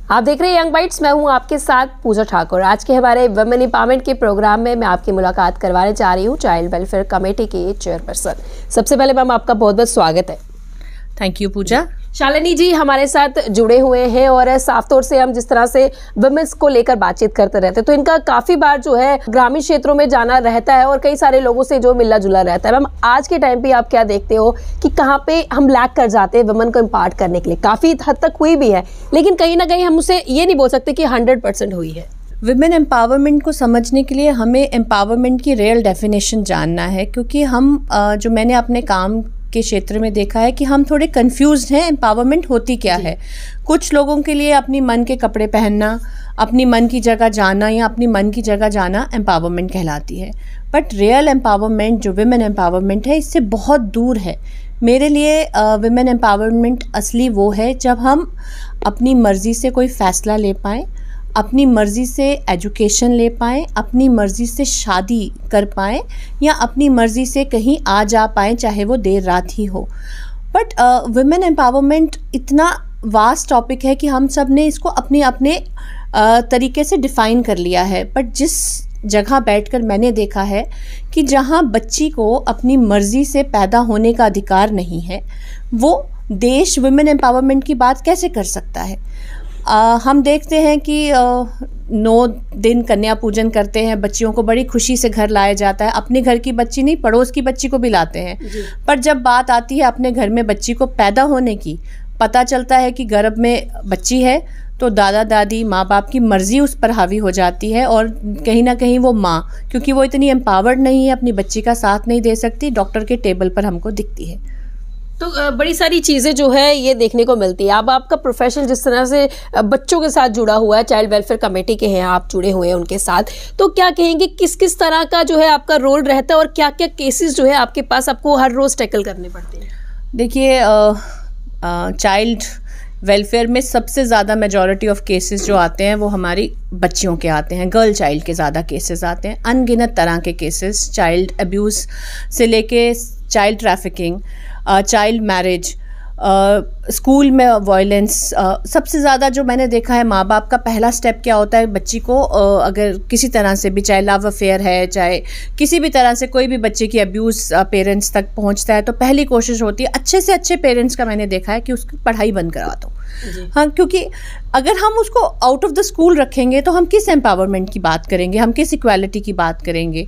आप देख रहे हैं यंग बाइट्स, मैं हूं आपके साथ पूजा ठाकुर। आज के हमारे वुमेन एम्पावरमेंट के प्रोग्राम में मैं आपकी मुलाकात करवाने जा रही हूं चाइल्ड वेलफेयर कमेटी के चेयरपर्सन। सबसे पहले मैम आपका बहुत बहुत स्वागत है। थैंक यू पूजा। शालिनी जी हमारे साथ जुड़े हुए हैं और साफ तौर से हम जिस तरह से वुमेन्स को लेकर बातचीत करते रहते हैं तो इनका काफ़ी बार जो है ग्रामीण क्षेत्रों में जाना रहता है और कई सारे लोगों से जो मिलना जुला रहता है। मैम आज के टाइम पे आप क्या देखते हो कि कहाँ पे हम लैक कर जाते हैं वुमेन को इम्पार्ट करने के लिए? काफ़ी हद तक हुई भी है लेकिन कहीं ना कहीं हम उसे ये नहीं बोल सकते कि 100% हुई है। विमेन एम्पावरमेंट को समझने के लिए हमें एम्पावरमेंट की रियल डेफिनेशन जानना है, क्योंकि हम जो मैंने अपने काम के क्षेत्र में देखा है कि हम थोड़े कंफ्यूज्ड हैं एम्पावरमेंट होती क्या है। कुछ लोगों के लिए अपनी मन के कपड़े पहनना, अपनी मन की जगह जाना या अपनी मन की जगह जाना एम्पावरमेंट कहलाती है। बट रियल एम्पावरमेंट जो विमेन एम्पावरमेंट है इससे बहुत दूर है। मेरे लिए विमेन एम्पावरमेंट असली वो है जब हम अपनी मर्ज़ी से कोई फ़ैसला ले पाएँ, अपनी मर्ज़ी से एजुकेशन ले पाएँ, अपनी मर्ज़ी से शादी कर पाएँ या अपनी मर्ज़ी से कहीं आ जा पाएँ, चाहे वो देर रात ही हो। बट वुमेन एम्पावरमेंट इतना वास्ट टॉपिक है कि हम सब ने इसको अपने अपने तरीके से डिफ़ाइन कर लिया है। बट जिस जगह बैठकर मैंने देखा है कि जहाँ बच्ची को अपनी मर्ज़ी से पैदा होने का अधिकार नहीं है, वो देश वुमेन एम्पावरमेंट की बात कैसे कर सकता है? हम देखते हैं कि 9 दिन कन्या पूजन करते हैं, बच्चियों को बड़ी खुशी से घर लाया जाता है। अपने घर की बच्ची नहीं, पड़ोस की बच्ची को भी लाते हैं। पर जब बात आती है अपने घर में बच्ची को पैदा होने की, पता चलता है कि गर्भ में बच्ची है तो दादा दादी माँ बाप की मर्ज़ी उस पर हावी हो जाती है और कहीं ना कहीं वो माँ, क्योंकि वो इतनी एम्पावर्ड नहीं है, अपनी बच्ची का साथ नहीं दे सकती, डॉक्टर के टेबल पर हमको दिखती है। तो बड़ी सारी चीज़ें जो है ये देखने को मिलती है। अब आपका प्रोफेशन जिस तरह से बच्चों के साथ जुड़ा हुआ है, चाइल्ड वेलफेयर कमेटी के हैं आप, जुड़े हुए हैं उनके साथ, तो क्या कहेंगे किस किस तरह का जो है आपका रोल रहता है और क्या क्या केसेस जो है आपके पास आपको हर रोज़ टैकल करने पड़ते हैं? देखिए चाइल्ड वेलफेयर में सबसे ज़्यादा मेजॉरिटी ऑफ केसेस जो आते हैं वो हमारी बच्चियों के आते हैं, गर्ल चाइल्ड के ज़्यादा केसेस आते हैं। अनगिनत तरह के केसेस, चाइल्ड अब्यूज़ से लेके child trafficking, child marriage, school में वायलेंस। सबसे ज़्यादा जो मैंने देखा है, माँ बाप का पहला स्टेप क्या होता है, बच्ची को अगर किसी तरह से भी, चाहे लव अफेयर है, चाहे किसी भी तरह से कोई भी बच्चे की अब्यूज़ पेरेंट्स तक पहुँचता है तो पहली कोशिश होती है अच्छे से अच्छे पेरेंट्स का मैंने देखा है कि उसकी पढ़ाई बंद करवा दो। हाँ, क्योंकि अगर हम उसको आउट ऑफ द स्कूल रखेंगे तो हम किस एम्पावरमेंट की बात करेंगे, हम किस इक्वालिटी की बात करेंगे?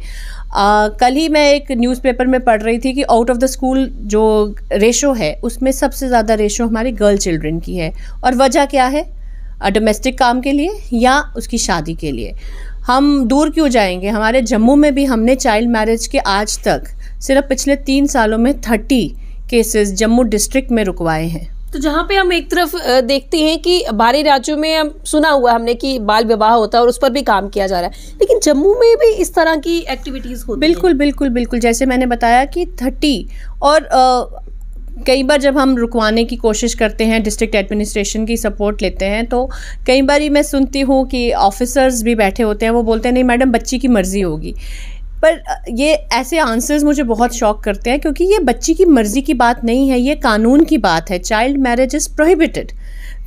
कल ही मैं एक न्यूज़पेपर में पढ़ रही थी कि आउट ऑफ द स्कूल जो रेशो है उसमें सबसे ज़्यादा रेशो हमारी गर्ल चिल्ड्रन की है। और वजह क्या है? डोमेस्टिक काम के लिए या उसकी शादी के लिए। हम दूर क्यों जाएंगे? हमारे जम्मू में भी हमने चाइल्ड मैरिज के आज तक सिर्फ पिछले 3 सालों में 30 केसेस जम्मू डिस्ट्रिक्ट में रुकवाए हैं। तो जहाँ पे हम एक तरफ देखते हैं कि बाहरी राज्यों में हम सुना हुआ हमने कि बाल विवाह होता है और उस पर भी काम किया जा रहा है, लेकिन जम्मू में भी इस तरह की एक्टिविटीज़ होती बिल्कुल बिल्कुल बिल्कुल। जैसे मैंने बताया कि 30 और कई बार जब हम रुकवाने की कोशिश करते हैं, डिस्ट्रिक्ट एडमिनिस्ट्रेशन की सपोर्ट लेते हैं, तो कई बार ही मैं सुनती हूँ कि ऑफिसर्स भी बैठे होते हैं, वो बोलते हैं नहीं मैडम बच्ची की मर्ज़ी होगी। पर ये ऐसे आंसर्स मुझे बहुत शॉक करते हैं, क्योंकि ये बच्ची की मर्ज़ी की बात नहीं है, ये कानून की बात है। चाइल्ड मैरिज इज़ प्रोहिबिटेड,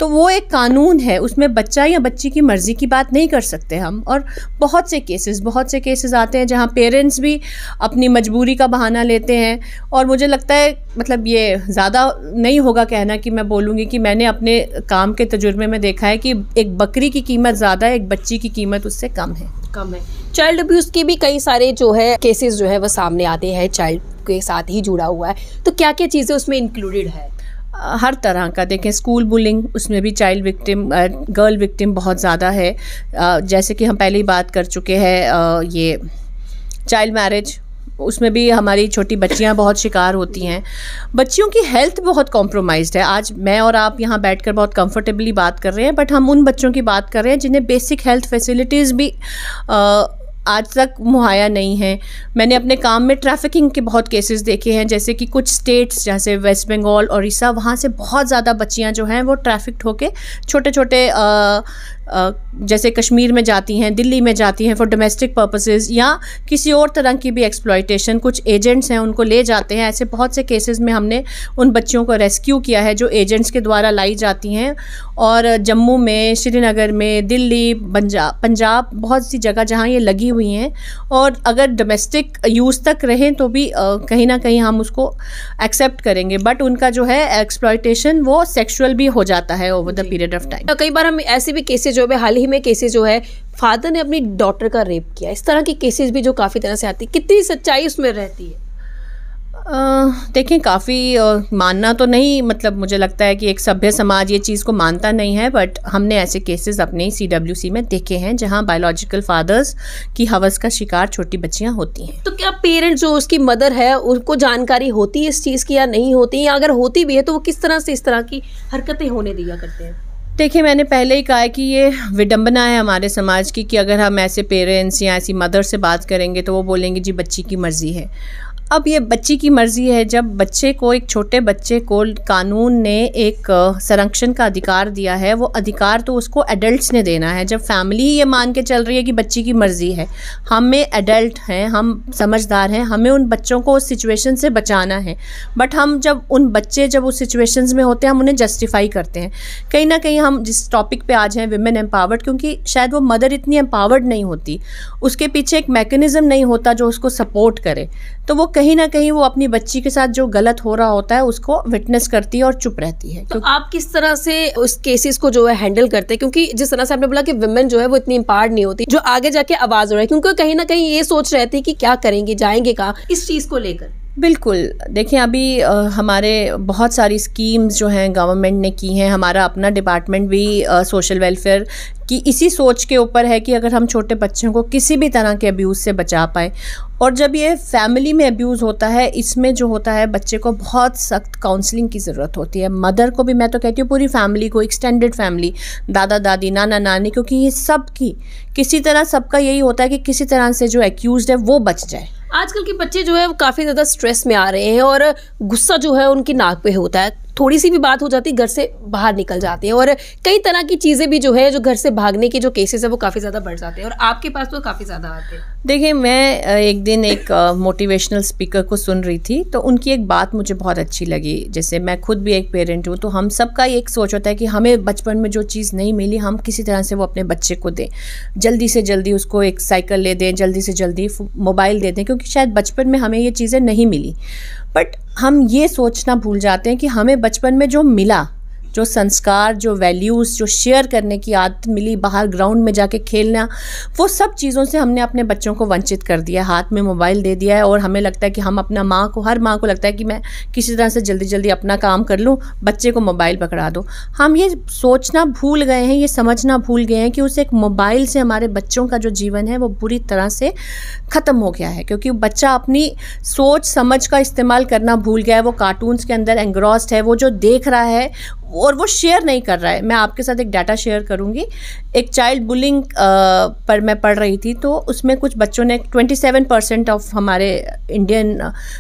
तो वो एक कानून है, उसमें बच्चा या बच्ची की मर्ज़ी की बात नहीं कर सकते हम। और बहुत से केसेस आते हैं जहाँ पेरेंट्स भी अपनी मजबूरी का बहाना लेते हैं। और मुझे लगता है, मतलब ये ज़्यादा नहीं होगा कहना कि मैं बोलूँगी कि मैंने अपने काम के तजुर्बे में देखा है कि एक बकरी की कीमत ज़्यादा है, एक बच्ची की कीमत उससे कम है। चाइल्ड अब्यूज़ के भी कई सारे जो है केसेस जो है वो सामने आते हैं, चाइल्ड के साथ ही जुड़ा हुआ है, तो क्या क्या चीज़ें उसमें इंक्लूडेड है? हर तरह का देखें, स्कूल बुलिंग, उसमें भी चाइल्ड विक्टिम, गर्ल विक्टिम बहुत ज़्यादा है। जैसे कि हम पहले ही बात कर चुके हैं, ये चाइल्ड मैरिज, उसमें भी हमारी छोटी बच्चियां बहुत शिकार होती हैं। बच्चियों की हेल्थ बहुत कॉम्प्रोमाइज़्ड है। आज मैं और आप यहाँ बैठकर बहुत कंफर्टेबली बात कर रहे हैं, बट हम उन बच्चों की बात कर रहे हैं जिन्हें बेसिक हेल्थ फैसिलिटीज़ भी आज तक मुहैया नहीं है। मैंने अपने काम में ट्रैफिकिंग के बहुत केसेस देखे हैं, जैसे कि कुछ स्टेट्स जैसे वेस्ट बंगाल, उड़ीसा, वहाँ से बहुत ज़्यादा बच्चियाँ जो हैं वो ट्रैफिक्ड होके छोटे छोटे जैसे कश्मीर में जाती हैं, दिल्ली में जाती हैं फॉर डोमेस्टिक पर्पसेस, या किसी और तरह की भी एक्सप्लॉयटेशन, कुछ एजेंट्स हैं उनको ले जाते हैं। ऐसे बहुत से केसेस में हमने उन बच्चियों को रेस्क्यू किया है जो एजेंट्स के द्वारा लाई जाती हैं। और जम्मू में, श्रीनगर में, दिल्ली, पंजाब बहुत सी जगह जहाँ ये लगी हुई हैं, और अगर डोमेस्टिक यूज़ तक रहें तो भी कहीं ना कहीं हम उसको एक्सेप्ट करेंगे। बट उनका जो है एक्सप्लॉयटेशन वो सेक्सुअल भी हो जाता है over the period of time. कई बार हम ऐसे भी केसेस जो है, हाल ही में केसेस जो है फादर ने अपनी डॉटर का रेप किया, इस तरह की केसेस भी जो काफ़ी तरह से आती है, कितनी सच्चाई उसमें रहती है? देखें, काफ़ी मानना तो नहीं, मतलब मुझे लगता है कि एक सभ्य समाज ये चीज़ को मानता नहीं है, बट हमने ऐसे केसेस अपने CWC में देखे हैं जहां बायोलॉजिकल फादर्स की हवस का शिकार छोटी बच्चियां होती हैं। तो क्या पेरेंट्स जो उसकी मदर है उनको जानकारी होती है इस चीज़ की या नहीं होती, या अगर होती भी है तो वो किस तरह से इस तरह की हरकतें होने दिया करते हैं? देखिए, मैंने पहले ही कहा है कि ये विडंबना है हमारे समाज की कि अगर हम ऐसे पेरेंट्स या ऐसी मदर से बात करेंगे तो वो बोलेंगे जी बच्ची की मर्ज़ी है। अब ये बच्ची की मर्ज़ी है, जब बच्चे को, एक छोटे बच्चे को कानून ने एक संरक्षण का अधिकार दिया है, वो अधिकार तो उसको एडल्ट्स ने देना है। जब फैमिली ये मान के चल रही है कि बच्ची की मर्ज़ी है, हमें एडल्ट हैं, हम समझदार हैं, हमें उन बच्चों को उस सिचुएशन से बचाना है, बट हम जब उन बच्चे जब उस सिचुएशंस में होते हैं हम उन्हें जस्टिफाई करते हैं। कहीं ना कहीं हम जिस टॉपिक पे आज हैं, विमेन एम्पावर्ड, क्योंकि शायद वो मदर इतनी एम्पावर्ड नहीं होती, उसके पीछे एक मैकेनिज़्म नहीं होता जो उसको सपोर्ट करे, तो वो कहीं ना कहीं वो अपनी बच्ची के साथ जो गलत हो रहा होता है उसको विटनेस करती है और चुप रहती है। तो आप किस तरह से उस केसेस को जो है हैंडल करते हैं? क्योंकि जिस तरह से आपने बोला कि विमेन जो है वो इतनी एम्पावर्ड नहीं होती, जो आगे जाके आवाज हो रही है, क्योंकि कहीं ना कहीं ये सोच रहती है कि क्या करेंगे, जाएंगे कहाँ, इस चीज को लेकर। बिल्कुल, देखिए अभी हमारे बहुत सारी स्कीम्स जो हैं गवर्नमेंट ने की हैं, हमारा अपना डिपार्टमेंट भी सोशल वेलफेयर की इसी सोच के ऊपर है कि अगर हम छोटे बच्चों को किसी भी तरह के अब्यूज़ से बचा पाए, और जब ये फैमिली में अब्यूज़ होता है, इसमें जो होता है बच्चे को बहुत सख्त काउंसलिंग की ज़रूरत होती है। मदर को भी, मैं तो कहती हूँ पूरी फैमिली को, एक्सटेंडेड फैमिली, दादा दादी, नाना नानी, क्योंकि ये सब की किसी तरह सबका यही होता है कि किसी तरह से जो एक्यूज़ड है वो बच जाए। आजकल के बच्चे जो है वो काफ़ी ज़्यादा स्ट्रेस में आ रहे हैं और गुस्सा जो है उनकी नाक पे होता है, थोड़ी सी भी बात हो जाती है घर से बाहर निकल जाते हैं, और कई तरह की चीज़ें भी जो है, जो घर से भागने के जो केसेस है वो काफ़ी ज़्यादा बढ़ जाते हैं, और आपके पास तो काफ़ी ज़्यादा आते हैं। देखिए, मैं एक दिन एक मोटिवेशनल स्पीकर को सुन रही थी, तो उनकी एक बात मुझे बहुत अच्छी लगी। जैसे मैं खुद भी एक पेरेंट हूँ, तो हम सबका एक सोच होता है कि हमें बचपन में जो चीज़ नहीं मिली हम किसी तरह से वो अपने बच्चे को दें, जल्दी से जल्दी उसको एक साइकिल ले दें, जल्दी से जल्दी मोबाइल दे दें, क्योंकि शायद बचपन में हमें ये चीज़ें नहीं मिली। बट हम ये सोचना भूल जाते हैं कि हमें बचपन में जो मिला, जो संस्कार, जो वैल्यूज़, जो शेयर करने की आदत मिली, बाहर ग्राउंड में जाके खेलना, वो सब चीज़ों से हमने अपने बच्चों को वंचित कर दिया, हाथ में मोबाइल दे दिया है, और हमें लगता है कि हम अपना हर माँ को लगता है कि मैं किसी तरह से जल्दी जल्दी अपना काम कर लूँ, बच्चे को मोबाइल पकड़ा दो। हम ये सोचना भूल गए हैं, ये समझना भूल गए हैं कि उस एक मोबाइल से हमारे बच्चों का जो जीवन है वो बुरी तरह से ख़त्म हो गया है, क्योंकि बच्चा अपनी सोच समझ का इस्तेमाल करना भूल गया है। वो कार्टून्स के अंदर एंग्रॉस्ड है, वो जो देख रहा है और वो शेयर नहीं कर रहा है। मैं आपके साथ एक डाटा शेयर करूंगी। एक चाइल्ड बुलिंग पर मैं पढ़ रही थी, तो उसमें कुछ बच्चों ने 27% ऑफ हमारे इंडियन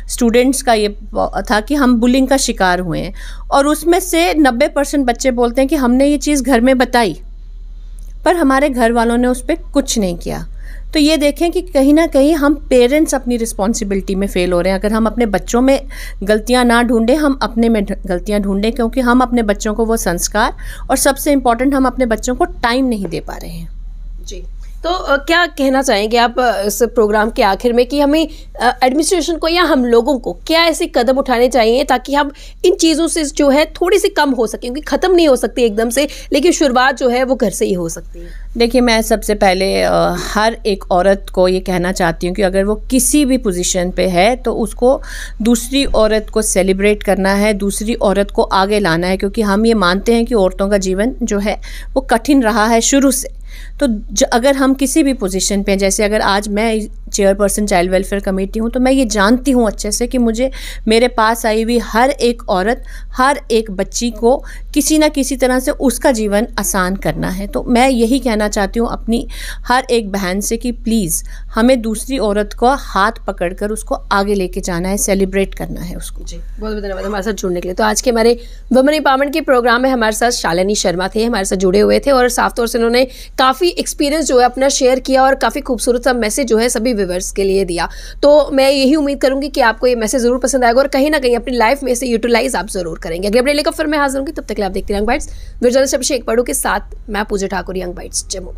स्टूडेंट्स का ये था कि हम बुलिंग का शिकार हुए हैं, और उसमें से 90% बच्चे बोलते हैं कि हमने ये चीज़ घर में बताई पर हमारे घर वालों ने उस पर कुछ नहीं किया। तो ये देखें कि कहीं ना कहीं हम पेरेंट्स अपनी रिस्पॉन्सिबिलिटी में फ़ेल हो रहे हैं। अगर हम अपने बच्चों में गलतियां ना ढूंढें, हम अपने में गलतियां ढूंढें, क्योंकि हम अपने बच्चों को वो संस्कार, और सबसे इम्पॉर्टेंट हम अपने बच्चों को टाइम नहीं दे पा रहे हैं। जी, तो क्या कहना चाहेंगे आप इस प्रोग्राम के आखिर में कि हमें एडमिनिस्ट्रेशन को या हम लोगों को क्या ऐसे कदम उठाने चाहिए ताकि हम इन चीज़ों से जो है थोड़ी सी कम हो सके, क्योंकि ख़त्म नहीं हो सकती एकदम से, लेकिन शुरुआत जो है वो घर से ही हो सकती है। देखिए, मैं सबसे पहले हर एक औरत को ये कहना चाहती हूँ कि अगर वो किसी भी पोजीशन पे है तो उसको दूसरी औरत को सेलिब्रेट करना है, दूसरी औरत को आगे लाना है, क्योंकि हम ये मानते हैं कि औरतों का जीवन जो है वो कठिन रहा है शुरू से। तो अगर हम किसी भी पोजीशन पे, जैसे अगर आज मैं चेयरपर्सन चाइल्ड वेलफेयर कमेटी हूँ, तो मैं ये जानती हूँ अच्छे से कि मुझे मेरे पास आई हुई हर एक औरत, हर एक बच्ची को किसी ना किसी तरह से उसका जीवन आसान करना है। तो मैं यही कहना चाहती हूँ अपनी हर एक बहन से कि प्लीज़ हमें दूसरी औरत को हाथ पकड़कर उसको आगे लेके जाना है, सेलिब्रेट करना है उसको। जी, बहुत बहुत धन्यवाद हमारे साथ जुड़ने के लिए। तो आज के हमारे वुमेन एम्पावरमेंट के प्रोग्राम में हमारे साथ शालिनी शर्मा थे, हमारे साथ जुड़े हुए थे और साफ तौर से उन्होंने काफ़ी एक्सपीरियंस जो है अपना शेयर किया और काफ़ी खूबसूरत सा मैसेज जो है सभी व्यूअर्स के लिए दिया। तो मैं यही उम्मीद करूंगी कि आपको ये मैसेज जरूर पसंद आएगा और कहीं ना कहीं अपनी लाइफ में इसे यूटिलाइज आप जरूर करेंगे। अगले अपने लेकर फिर मैं हाजिर होंगी, तब तक आप देखते हैं यंग बाइट्स। विजुअल अभिषेक पड़ू के साथ मैं पूजा ठाकुर, यंग बाइट्स जम्मू।